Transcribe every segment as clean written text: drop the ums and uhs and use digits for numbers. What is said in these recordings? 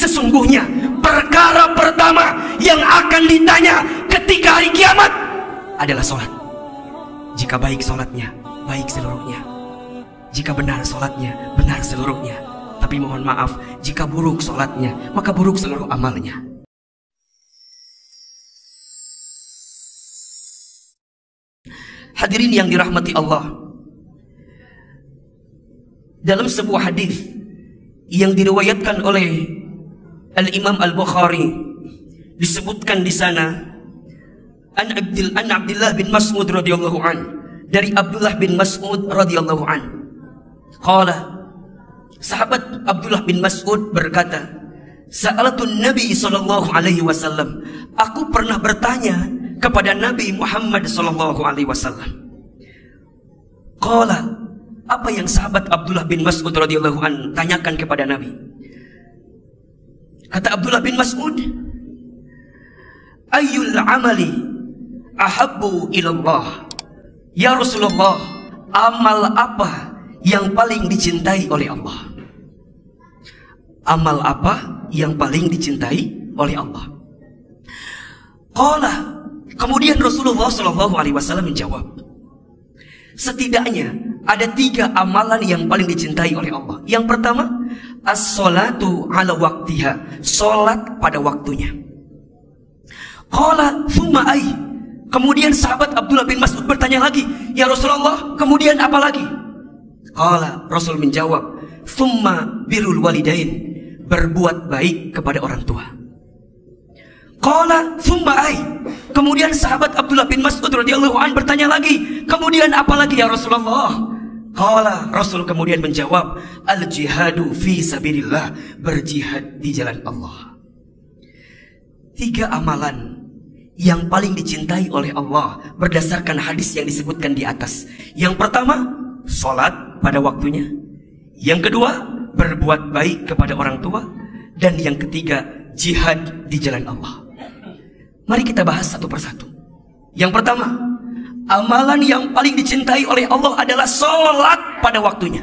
Sesungguhnya perkara pertama yang akan ditanya ketika hari kiamat adalah sholat. Jika baik sholatnya, baik seluruhnya. Jika benar sholatnya, benar seluruhnya. Tapi mohon maaf, jika buruk sholatnya, maka buruk seluruh amalnya. Hadirin yang dirahmati Allah, dalam sebuah hadis yang diriwayatkan oleh Al-Imam Al-Bukhari, disebutkan di sana an Abdullah bin Mas'ud radhiyallahu an, dari Abdullah bin Mas'ud radhiyallahu an. Qala, sahabat Abdullah bin Mas'ud berkata, sa'alatun Nabi sallallahu alaihi wasallam, aku pernah bertanya kepada Nabi Muhammad sallallahu alaihi wasallam. Qala, apa yang sahabat Abdullah bin Mas'ud radhiyallahu an tanyakan kepada Nabi? Kata Abdullah bin Mas'ud, ayyul amali ahabbu ilallah? Ya Rasulullah, amal apa yang paling dicintai oleh Allah? Amal apa yang paling dicintai oleh Allah? Qala, kemudian Rasulullah SAW menjawab, setidaknya ada 3 amalan yang paling dicintai oleh Allah. Yang pertama, as-salatu ala waktiha, salat pada waktunya. Qala thumma ay, kemudian sahabat Abdullah bin Mas'ud bertanya lagi, ya Rasulullah, kemudian apa lagi? Qala, Rasul menjawab, thumma birrul walidain, berbuat baik kepada orang tua. Qala thumma ay, kemudian sahabat Abdullah bin Mas'ud radhiyallahu an bertanya lagi, kemudian apa lagi ya Rasulullah? Qala, Rasul kemudian menjawab, al jihadu fi sabilillah, berjihad di jalan Allah. 3 amalan yang paling dicintai oleh Allah berdasarkan hadis yang disebutkan di atas. Yang pertama, salat pada waktunya. Yang kedua, berbuat baik kepada orang tua. Dan yang ketiga, jihad di jalan Allah. Mari kita bahas satu persatu. Yang pertama, amalan yang paling dicintai oleh Allah adalah sholat pada waktunya.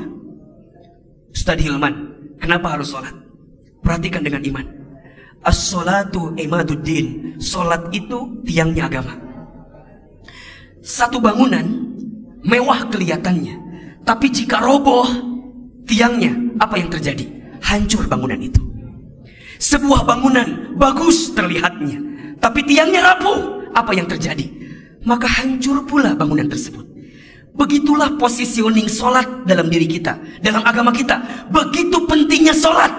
Ustadz Hilman, kenapa harus sholat? Perhatikan dengan iman. As-sholatu imaduddin, sholat itu tiangnya agama. Satu bangunan mewah kelihatannya, tapi jika roboh tiangnya, apa yang terjadi? Hancur bangunan itu. Sebuah bangunan bagus terlihatnya, tapi tiangnya rapuh, apa yang terjadi? Maka hancur pula bangunan tersebut. Begitulah positioning sholat dalam diri kita, dalam agama kita. Begitu pentingnya sholat.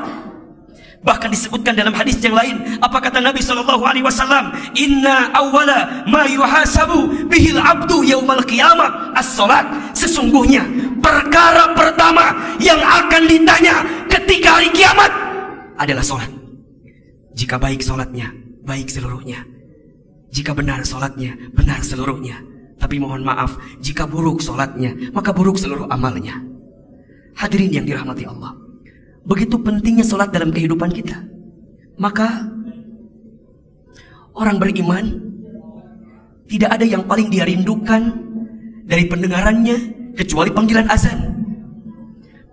Bahkan disebutkan dalam hadis yang lain, apa kata Nabi SAW? Inna awwala ma yuhasabu bihil abdu yaumal qiyamah as-sholat. Sesungguhnya perkara pertama yang akan ditanya ketika hari kiamat adalah sholat. Jika baik sholatnya, baik seluruhnya. Jika benar sholatnya, benar seluruhnya. Tapi mohon maaf, jika buruk sholatnya, maka buruk seluruh amalnya. Hadirin yang dirahmati Allah, begitu pentingnya sholat dalam kehidupan kita. Maka orang beriman tidak ada yang paling dia rindukan dari pendengarannya kecuali panggilan azan.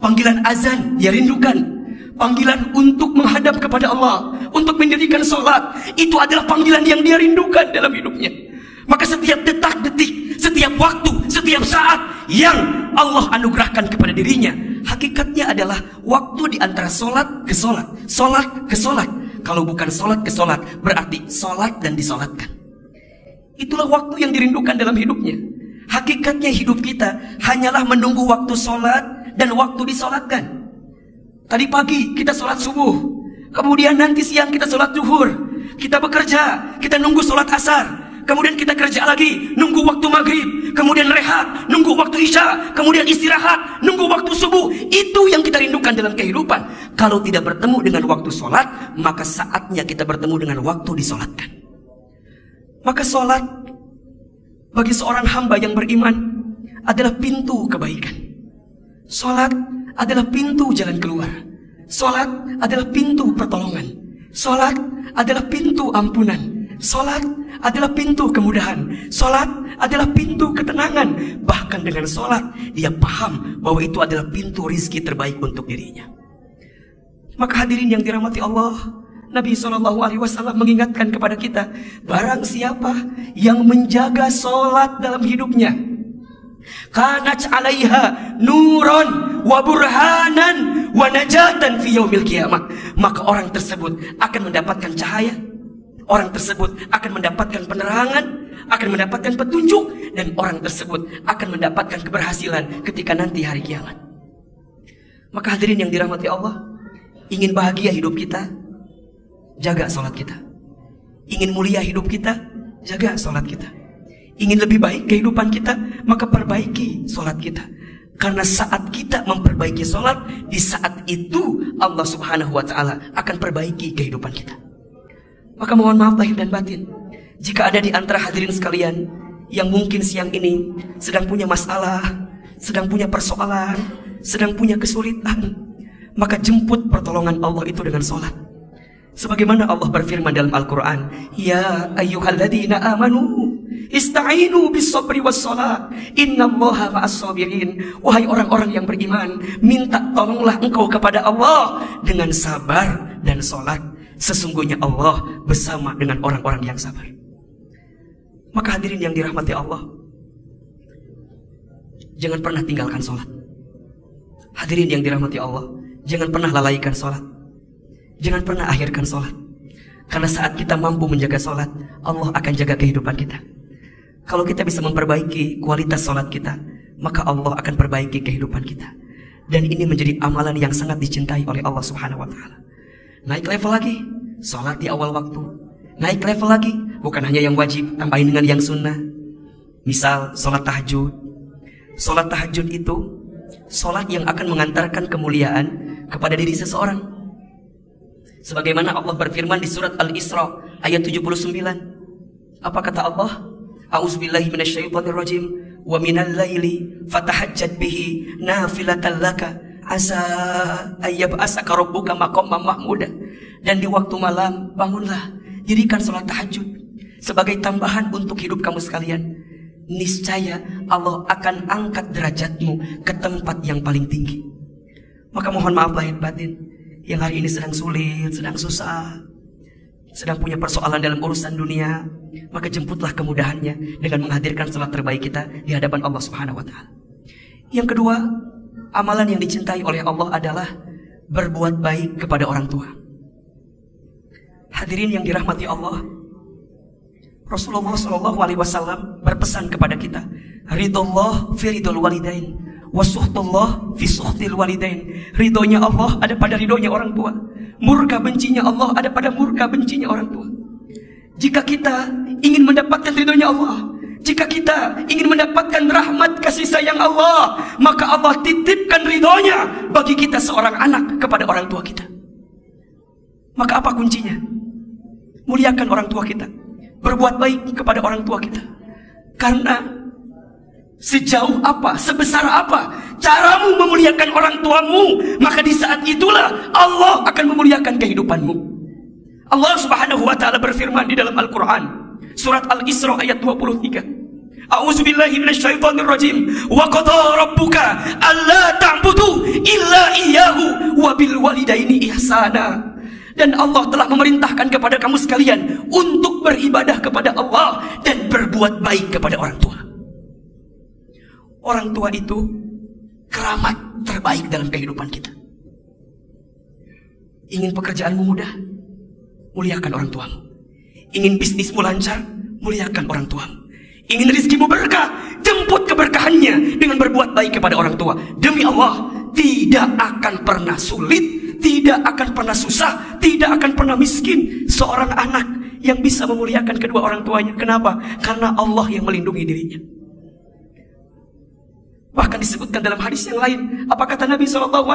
Panggilan azan dia rindukan. Panggilan untuk menghadap kepada Allah, untuk mendirikan sholat, itu adalah panggilan yang dia rindukan dalam hidupnya. Maka setiap detak-detik, setiap waktu, setiap saat yang Allah anugerahkan kepada dirinya, hakikatnya adalah waktu di antara sholat ke sholat, sholat ke sholat. Kalau bukan sholat ke sholat, berarti sholat dan disolatkan. Itulah waktu yang dirindukan dalam hidupnya. Hakikatnya hidup kita hanyalah menunggu waktu sholat dan waktu disolatkan. Tadi pagi kita sholat subuh, kemudian nanti siang kita sholat zuhur. Kita bekerja, kita nunggu sholat asar. Kemudian kita kerja lagi, nunggu waktu maghrib. Kemudian rehat, nunggu waktu isya. Kemudian istirahat, nunggu waktu subuh. Itu yang kita rindukan dalam kehidupan. Kalau tidak bertemu dengan waktu sholat, maka saatnya kita bertemu dengan waktu disolatkan. Maka sholat bagi seorang hamba yang beriman adalah pintu kebaikan. Sholat adalah pintu jalan keluar. Sholat adalah pintu pertolongan. Sholat adalah pintu ampunan. Sholat adalah pintu kemudahan. Sholat adalah pintu ketenangan. Bahkan dengan sholat dia paham bahwa itu adalah pintu rizki terbaik untuk dirinya. Maka hadirin yang dirahmati Allah, Nabi SAW mengingatkan kepada kita, barang siapa yang menjaga sholat dalam hidupnya, kanat 'alaiha nuron wa burhanan wa najatan fi yaumil qiyamah, maka orang tersebut akan mendapatkan cahaya, orang tersebut akan mendapatkan penerangan, akan mendapatkan petunjuk, dan orang tersebut akan mendapatkan keberhasilan ketika nanti hari kiamat. Maka hadirin yang dirahmati Allah, ingin bahagia hidup kita, jaga sholat kita. Ingin mulia hidup kita, jaga sholat kita. Ingin lebih baik kehidupan kita, maka perbaiki sholat kita. Karena saat kita memperbaiki sholat, di saat itu Allah Subhanahu wa Ta'ala akan perbaiki kehidupan kita. Maka mohon maaf lahir dan batin, jika ada di antara hadirin sekalian yang mungkin siang ini sedang punya masalah, sedang punya persoalan, sedang punya kesulitan, maka jemput pertolongan Allah itu dengan sholat. Sebagaimana Allah berfirman dalam Al-Quran, ya ayyuhalladzina amanu ista'inu bis-sabri was-shalah innallaha ma'as-sabirin. Wahai orang-orang yang beriman, minta tolonglah engkau kepada Allah dengan sabar dan sholat. Sesungguhnya Allah bersama dengan orang-orang yang sabar. Maka hadirin yang dirahmati Allah, jangan pernah tinggalkan sholat. Hadirin yang dirahmati Allah, jangan pernah lalaikan sholat. Jangan pernah akhirkan sholat. Karena saat kita mampu menjaga sholat, Allah akan jaga kehidupan kita. Kalau kita bisa memperbaiki kualitas sholat kita, maka Allah akan perbaiki kehidupan kita. Dan ini menjadi amalan yang sangat dicintai oleh Allah Subhanahu wa Ta'ala. Naik level lagi, sholat di awal waktu. Naik level lagi, bukan hanya yang wajib, tambahin dengan yang sunnah. Misal sholat tahajud. Sholat tahajud itu sholat yang akan mengantarkan kemuliaan kepada diri seseorang. Sebagaimana Allah berfirman di surat Al-Isra ayat 79. Apa kata Allah? A'udzubillahi minasyaitonirrajim. Wa minal laili fatahajjad bihi nafilatan laka asa ayyab'asaka rabbuka maqaman mahmuda. Dan di waktu malam bangunlah, dirikan salat tahajud sebagai tambahan untuk hidup kamu sekalian. Niscaya Allah akan angkat derajatmu ke tempat yang paling tinggi. Maka mohon maaf lahir batin, yang hari ini sedang sulit, sedang susah, sedang punya persoalan dalam urusan dunia, maka jemputlah kemudahannya dengan menghadirkan salat terbaik kita di hadapan Allah Subhanahu wa Ta'ala. Yang kedua, amalan yang dicintai oleh Allah adalah berbuat baik kepada orang tua. Hadirin yang dirahmati Allah, Rasulullah SAW berpesan kepada kita, ridullah fi ridul walidain, wasuhtullah fi suhtil walidain. Ridhonya Allah ada pada ridhonya orang tua, murka bencinya Allah ada pada murka bencinya orang tua. Jika kita ingin mendapatkan ridhonya Allah, jika kita ingin mendapatkan rahmat kasih sayang Allah, maka Allah titipkan ridhonya bagi kita seorang anak kepada orang tua kita. Maka apa kuncinya? Muliakan orang tua kita, berbuat baik kepada orang tua kita. Karena sejauh apa, sebesar apa caramu memuliakan orang tuamu, maka di saat itulah Allah akan memuliakan kehidupanmu. Allah Subhanahu wa Ta'ala berfirman di dalam Al-Quran, surat Al-Isra ayat 23. A'udzubillahi minasyaitonirrajim. Wa qada rabbuka alla ta'budu illa iyyahu wa bil walidaini ihsana. Dan Allah telah memerintahkan kepada kamu sekalian untuk beribadah kepada Allah dan berbuat baik kepada orang tua. Orang tua itu keramat terbaik dalam kehidupan kita. Ingin pekerjaanmu mudah, muliakan orang tuamu. Ingin bisnismu lancar, muliakan orang tuamu. Ingin rizkimu berkah, jemput keberkahannya dengan berbuat baik kepada orang tua. Demi Allah, tidak akan pernah sulit, tidak akan pernah susah, tidak akan pernah miskin seorang anak yang bisa memuliakan kedua orang tuanya. Kenapa? Karena Allah yang melindungi dirinya. Bahkan disebutkan dalam hadis yang lain, apa kata Nabi SAW?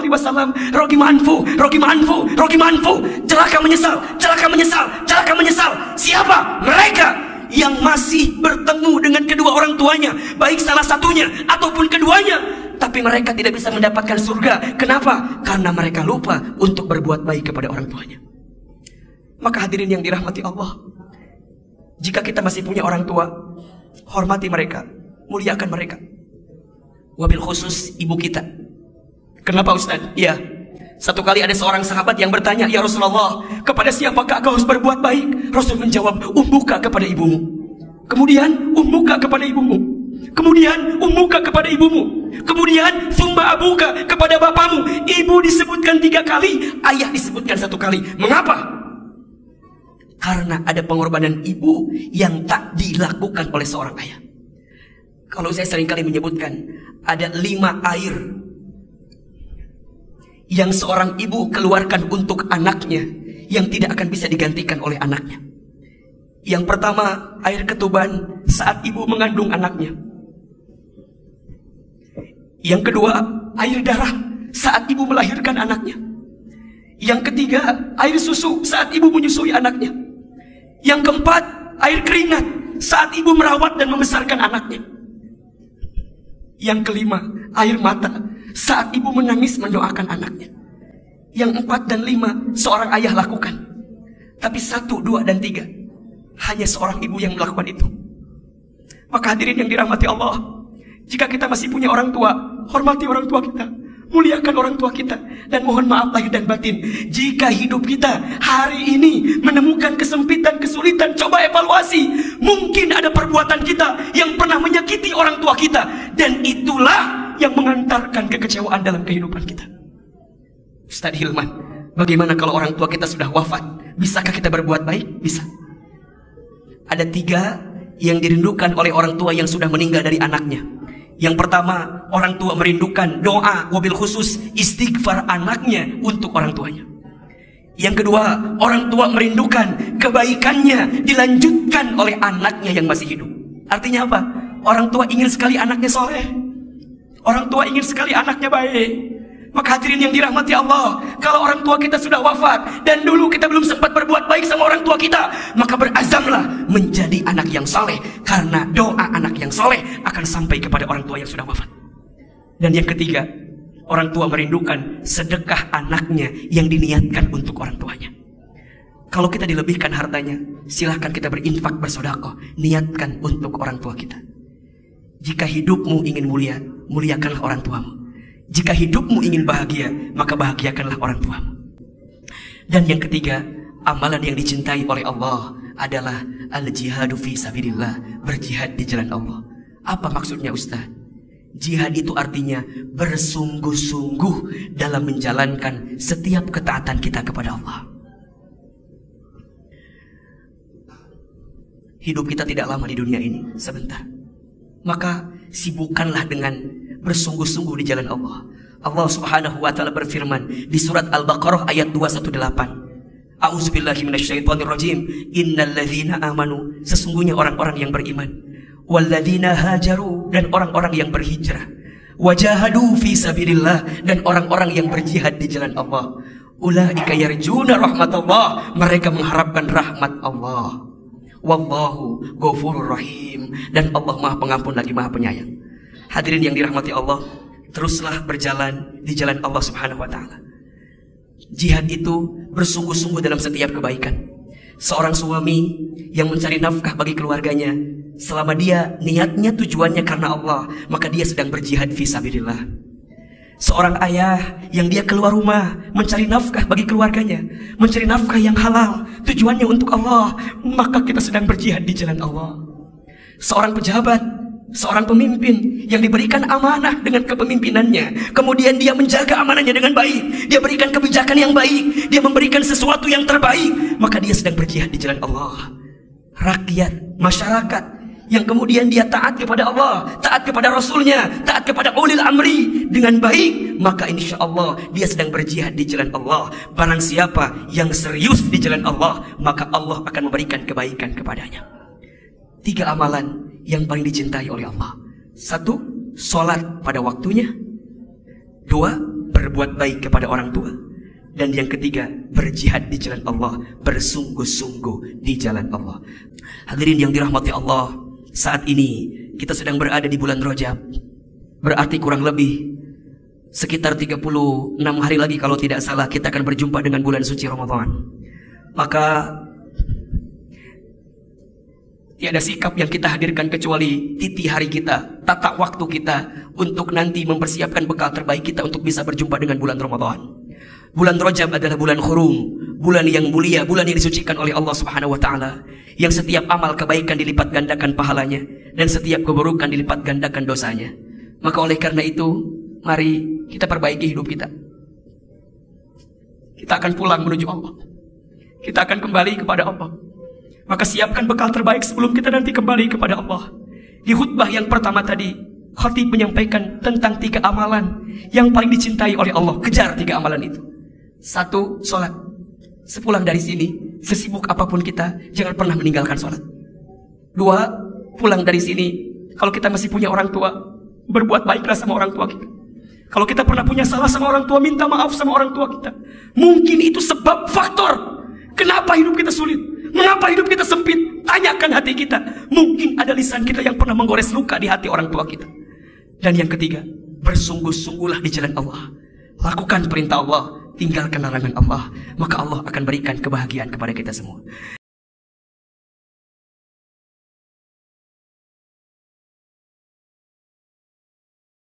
Rogi manfu, rogi manfu, rogi manfu. Celaka menyesal, celaka menyesal, celaka menyesal. Siapa? Mereka yang masih bertemu dengan kedua orang tuanya, baik salah satunya ataupun keduanya, tapi mereka tidak bisa mendapatkan surga. Kenapa? Karena mereka lupa untuk berbuat baik kepada orang tuanya. Maka hadirin yang dirahmati Allah, jika kita masih punya orang tua, hormati mereka, muliakan mereka. Wabil khusus ibu kita. Kenapa Ustaz? Ya, Satu kali ada seorang sahabat yang bertanya, "Ya Rasulullah, kepada siapakah kau harus berbuat baik?" Rasul menjawab, "Ummuka kepada ibumu." Kemudian, "Ummuka kepada ibumu." Kemudian, "Ummuka kepada ibumu." Kemudian, "Tsumma abuka," kepada bapamu. Ibu disebutkan 3 kali, ayah disebutkan 1 kali. Mengapa? Karena ada pengorbanan ibu yang tak dilakukan oleh seorang ayah. Kalau saya seringkali menyebutkan, ada 5 air yang seorang ibu keluarkan untuk anaknya yang tidak akan bisa digantikan oleh anaknya. Yang pertama, air ketuban saat ibu mengandung anaknya. Yang kedua, air darah saat ibu melahirkan anaknya. Yang ketiga, air susu saat ibu menyusui anaknya. Yang keempat, air keringat saat ibu merawat dan membesarkan anaknya. Yang kelima, air mata saat ibu menangis mendoakan anaknya. Yang 4 dan 5 seorang ayah lakukan. Tapi 1, 2, dan 3 hanya seorang ibu yang melakukan itu. Maka hadirin yang dirahmati Allah, jika kita masih punya orang tua, hormati orang tua kita, muliakan orang tua kita, dan mohon maaf lahir dan batin jika hidup kita hari ini menemukan kesempitan, kesulitan. Coba evaluasi, mungkin ada perbuatan kita yang pernah menyakiti orang tua kita, dan itulah yang mengantarkan kekecewaan dalam kehidupan kita. Ustaz Hilman, bagaimana kalau orang tua kita sudah wafat? Bisakah kita berbuat baik? Bisa. Ada 3 yang dirindukan oleh orang tua yang sudah meninggal dari anaknya. Yang pertama, orang tua merindukan doa, wabil khusus istighfar anaknya untuk orang tuanya. Yang kedua, orang tua merindukan kebaikannya dilanjutkan oleh anaknya yang masih hidup. Artinya apa? Orang tua ingin sekali anaknya soleh. Orang tua ingin sekali anaknya baik. Maka hadirin yang dirahmati Allah, kalau orang tua kita sudah wafat dan dulu kita belum sempat berbuat baik sama orang tua kita, maka berazamlah menjadi anak yang soleh, karena doa anak yang soleh akan sampai kepada orang tua yang sudah wafat. Dan yang ketiga, orang tua merindukan sedekah anaknya yang diniatkan untuk orang tuanya. Kalau kita dilebihkan hartanya, silahkan kita berinfak, bersedekah, niatkan untuk orang tua kita. Jika hidupmu ingin mulia, muliakanlah orang tuamu. Jika hidupmu ingin bahagia, maka bahagiakanlah orang tuamu. Dan yang ketiga, amalan yang dicintai oleh Allah adalah al-jihadu fi sabilillah, berjihad di jalan Allah. Apa maksudnya Ustaz? Jihad itu artinya bersungguh-sungguh dalam menjalankan setiap ketaatan kita kepada Allah. Hidup kita tidak lama di dunia ini, sebentar. Maka sibukkanlah dengan bersungguh-sungguh di jalan Allah. Allah Subhanahu wa taala berfirman di surat Al-Baqarah ayat 218. A'udzubillahi minasyaitonirrajim. Innalladzina amanu, sesungguhnya orang-orang yang beriman, walladzina hajaru, dan orang-orang yang berhijrah, wajahadu fi sabilillah, dan orang-orang yang berjihad di jalan Allah, ulaika yarjuna rahmatullah, mereka mengharapkan rahmat Allah. Wallahu ghafurur rahim, dan Allah Maha Pengampun lagi Maha Penyayang. Hadirin yang dirahmati Allah, teruslah berjalan di jalan Allah Subhanahu wa taala. Jihad itu bersungguh-sungguh dalam setiap kebaikan. Seorang suami yang mencari nafkah bagi keluarganya, selama dia niatnya tujuannya karena Allah, maka dia sedang berjihad fi sabilillah. Seorang ayah yang dia keluar rumah mencari nafkah bagi keluarganya, mencari nafkah yang halal, tujuannya untuk Allah, maka kita sedang berjihad di jalan Allah. Seorang pejabat, seorang pemimpin yang diberikan amanah dengan kepemimpinannya, kemudian dia menjaga amanahnya dengan baik, dia berikan kebijakan yang baik, dia memberikan sesuatu yang terbaik, maka dia sedang berjihad di jalan Allah. Rakyat, masyarakat yang kemudian dia taat kepada Allah, taat kepada Rasulnya, taat kepada ulil amri dengan baik, maka insya Allah dia sedang berjihad di jalan Allah. Barang siapa yang serius di jalan Allah, maka Allah akan memberikan kebaikan kepadanya. 3 amalan yang paling dicintai oleh Allah. 1, sholat pada waktunya. 2, berbuat baik kepada orang tua. Dan yang ketiga, berjihad di jalan Allah, bersungguh-sungguh di jalan Allah. Hadirin yang dirahmati Allah, saat ini kita sedang berada di bulan Rajab. Berarti kurang lebih sekitar 36 hari lagi kalau tidak salah kita akan berjumpa dengan bulan suci Ramadan. Maka tiada sikap yang kita hadirkan kecuali titi hari kita, tata waktu kita untuk nanti mempersiapkan bekal terbaik kita untuk bisa berjumpa dengan bulan Ramadan. Bulan Rajab adalah bulan khurum, bulan yang mulia, bulan yang disucikan oleh Allah Subhanahu wa taala, yang setiap amal kebaikan dilipat gandakan pahalanya dan setiap keburukan dilipat gandakan dosanya. Maka oleh karena itu, mari kita perbaiki hidup kita. Kita akan pulang menuju Allah. Kita akan kembali kepada Allah. Maka siapkan bekal terbaik sebelum kita nanti kembali kepada Allah. Di khutbah yang pertama tadi, khatib menyampaikan tentang 3 amalan yang paling dicintai oleh Allah. Kejar 3 amalan itu. 1, sholat. Sepulang dari sini, sesibuk apapun kita, jangan pernah meninggalkan sholat. 2, pulang dari sini, kalau kita masih punya orang tua, berbuat baiklah sama orang tua kita. Kalau kita pernah punya salah sama orang tua, minta maaf sama orang tua kita. Mungkin itu sebab faktor kenapa hidup kita sulit, mengapa hidup kita sempit. Tanyakan hati kita. Mungkin ada lisan kita yang pernah menggores luka di hati orang tua kita. Dan yang ketiga, bersungguh-sungguhlah di jalan Allah. Lakukan perintah Allah, tinggalkan larangan Allah, maka Allah akan berikan kebahagiaan kepada kita semua.